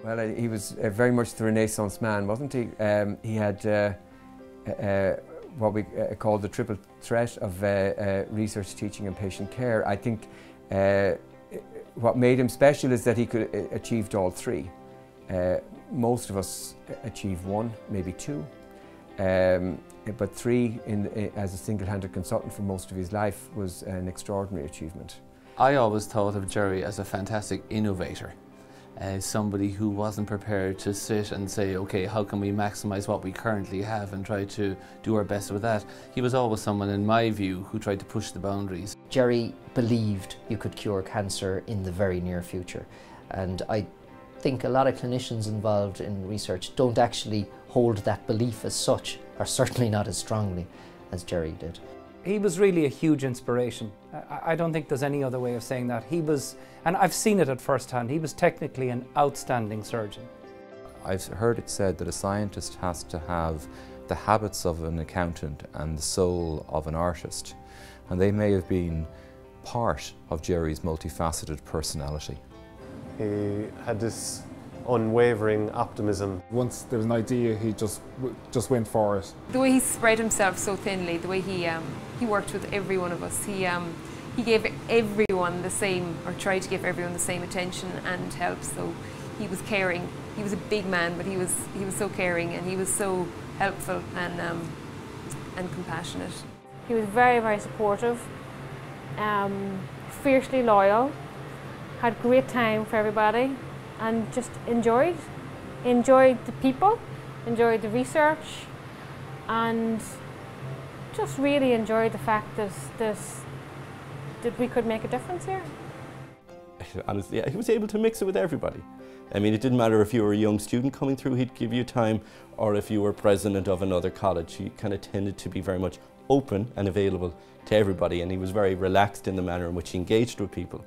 Well, he was very much the Renaissance man, wasn't he? He had what we call the triple threat of research, teaching and patient care. I think what made him special is that he could achieved all three. Most of us achieve one, maybe two, but three as a single-handed consultant for most of his life was an extraordinary achievement. I always thought of Gerry as a fantastic innovator. Somebody who wasn't prepared to sit and say, okay, how can we maximise what we currently have and try to do our best with that. He was always someone, in my view, who tried to push the boundaries. Gerry believed you could cure cancer in the very near future, and I think a lot of clinicians involved in research don't actually hold that belief as such, or certainly not as strongly as Gerry did. He was really a huge inspiration. I don't think there's any other way of saying that. He was, and I've seen it at first hand, he was technically an outstanding surgeon. I've heard it said that a scientist has to have the habits of an accountant and the soul of an artist, and they may have been part of Gerry's multifaceted personality. He had this unwavering optimism. Once there was an idea, he just went for it. The way he spread himself so thinly, the way he worked with every one of us, he gave everyone the same, or tried to give everyone the same attention and help. So he was caring. He was a big man, but he was so caring, and he was so helpful and compassionate. He was very, very supportive, fiercely loyal, had great time for everybody, and just enjoyed the people, enjoyed the research, and just really enjoyed the fact that we could make a difference here. Honestly, he was able to mix it with everybody. I mean, it didn't matter if you were a young student coming through, he'd give you time, or if you were president of another college. He kind of tended to be very much open and available to everybody, and he was very relaxed in the manner in which he engaged with people.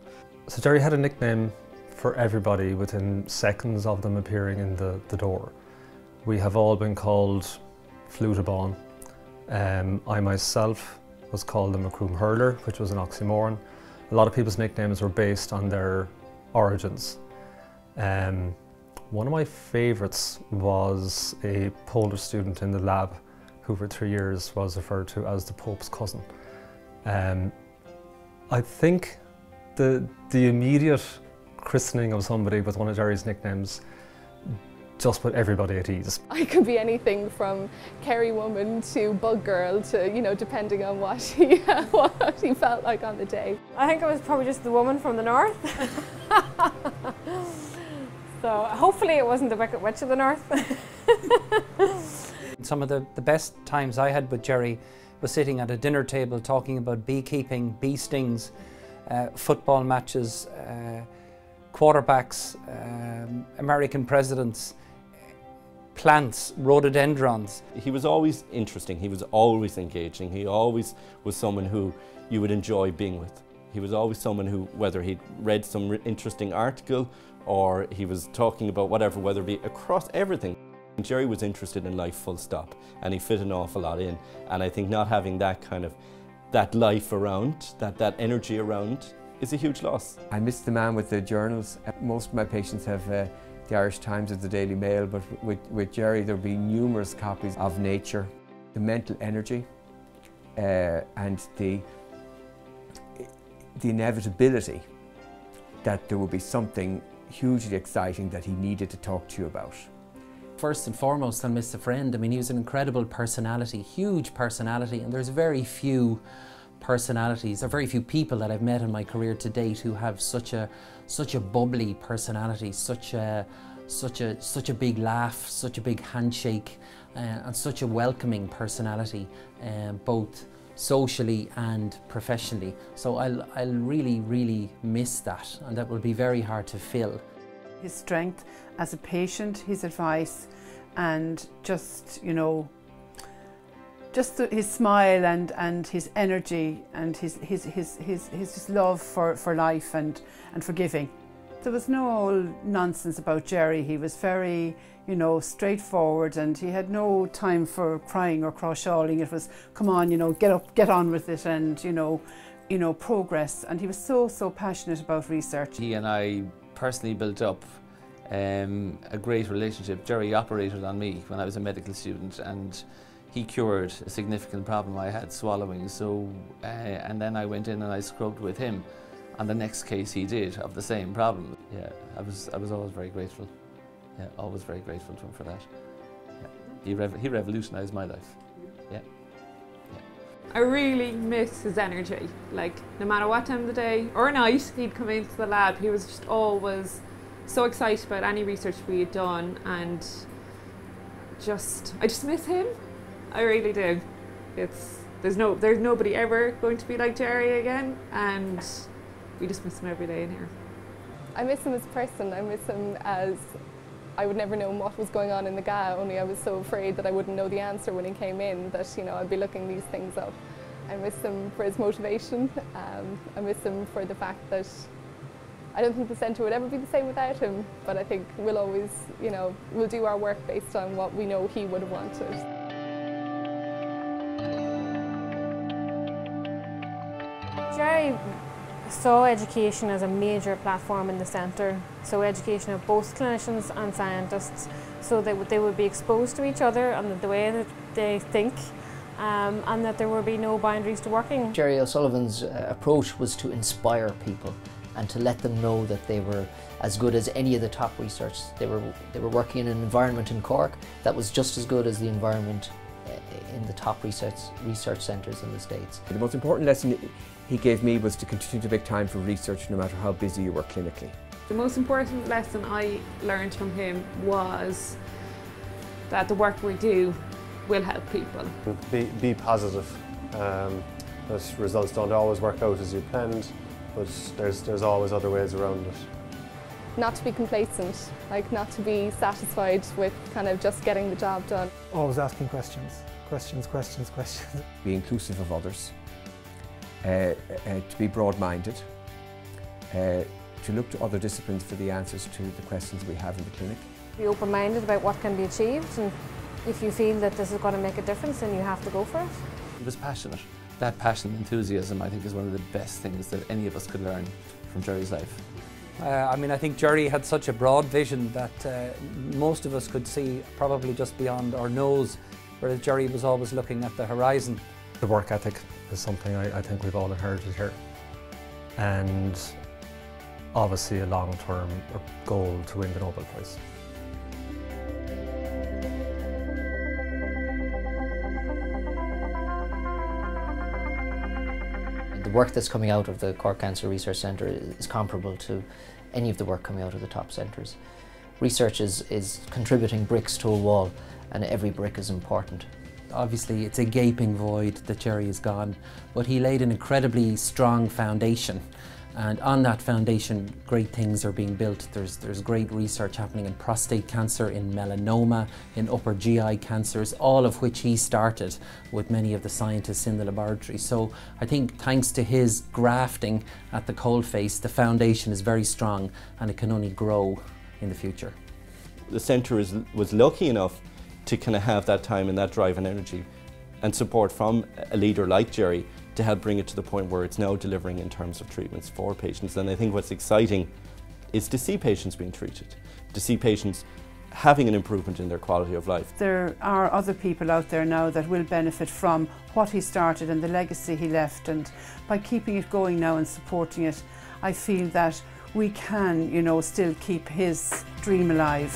So Gerry had a nickname for everybody within seconds of them appearing in the door. We have all been called Flutabon. I myself was called the Macroom Hurler, which was an oxymoron. A lot of people's nicknames were based on their origins. One of my favourites was a Polish student in the lab who for 3 years was referred to as the Pope's cousin. I think the immediate christening of somebody with one of Gerry's nicknames just put everybody at ease. I could be anything from Kerry Woman to Bug Girl to, you know, depending on what he felt like on the day. I think I was probably just the woman from the north. So hopefully it wasn't the Wicked Witch of the North. Some of the best times I had with Gerry was sitting at a dinner table talking about beekeeping, bee stings, football matches, quarterbacks, American presidents, plants, rhododendrons. He was always interesting, he was always engaging, he always was someone who you would enjoy being with. He was always someone who, whether he'd read some interesting article or he was talking about whatever, whether it be across everything. Gerry was interested in life full stop, and he fit an awful lot in, and I think not having that kind of, that life around, that energy around, is a huge loss. I miss the man with the journals. Most of my patients have the Irish Times or the Daily Mail, but with Gerry there'll be numerous copies of Nature. The mental energy and the inevitability that there will be something hugely exciting that he needed to talk to you about. First and foremost, I'll miss a friend. I mean, he was an incredible personality, huge personality, and there's very few personalities, or very few people that I've met in my career to date who have such a bubbly personality, such a big laugh, such a big handshake, and such a welcoming personality, both socially and professionally. So I'll really, really miss that, and that will be very hard to fill. His strength as a patient, his advice, and just, you know, just his smile and his energy and his love for life and for giving. There was no nonsense about Gerry. He was very, you know, straightforward, and he had no time for crying or crawshawling. It was, come on, you know, get up, get on with it, and you know, progress. And he was so passionate about research. He and I personally built up a great relationship. Gerry operated on me when I was a medical student, and he cured a significant problem I had swallowing. So, and then I went in and I scrubbed with him on the next case he did of the same problem. Yeah, I was always very grateful. Yeah, always very grateful to him for that. Yeah. He revolutionised my life. Yeah. I really miss his energy. Like, no matter what time of the day or night he'd come into the lab, he was just always so excited about any research we had done, and I just miss him. I really do. There's nobody ever going to be like Gerry again, and we just miss him every day in here. I miss him as a person. I miss him as I would never know what was going on in the GA, only I was so afraid that I wouldn't know the answer when he came in, that I'd be looking these things up. I miss him for his motivation. I miss him for the fact that I don't think the centre would ever be the same without him, but I think we'll always, we'll do our work based on what we know he would have wanted. Gerry saw education as a major platform in the centre, so education of both clinicians and scientists, so that they would be exposed to each other and the way that they think, and that there would be no boundaries to working. Gerry O'Sullivan's approach was to inspire people and to let them know that they were as good as any of the top research. They were working in an environment in Cork that was just as good as the environment in the top research centres in the States. The most important lesson he gave me was to continue to make time for research no matter how busy you were clinically. The most important lesson I learned from him was that the work we do will help people. Be positive. That results don't always work out as you planned, but there's always other ways around it. Not to be complacent, like not to be satisfied with kind of just getting the job done. Always asking questions. Questions. Be inclusive of others, to be broad-minded, to look to other disciplines for the answers to the questions we have in the clinic. Be open-minded about what can be achieved, and if you feel that this is going to make a difference, then you have to go for it. He was passionate. That passion and enthusiasm, I think, is one of the best things that any of us could learn from Gerry's life. I think Gerry had such a broad vision that most of us could see probably just beyond our nose, whereas Gerry was always looking at the horizon. The work ethic is something I think we've all inherited here, and obviously a long-term goal to win the Nobel Prize. The work that's coming out of the Cork Cancer Research Centre is comparable to any of the work coming out of the top centres. Research is contributing bricks to a wall, and every brick is important. Obviously it's a gaping void that Gerry is gone, but he laid an incredibly strong foundation, and on that foundation great things are being built. There's great research happening in prostate cancer, in melanoma, in upper GI cancers, all of which he started with many of the scientists in the laboratory. So I think thanks to his grafting at the coalface, the foundation is very strong and it can only grow in the future. The centre was lucky enough to kind of have that time and that drive and energy and support from a leader like Gerry to help bring it to the point where it's now delivering in terms of treatments for patients. And I think what's exciting is to see patients being treated, to see patients having an improvement in their quality of life. There are other people out there now that will benefit from what he started and the legacy he left, and by keeping it going now and supporting it, I feel that we can, still keep his dream alive.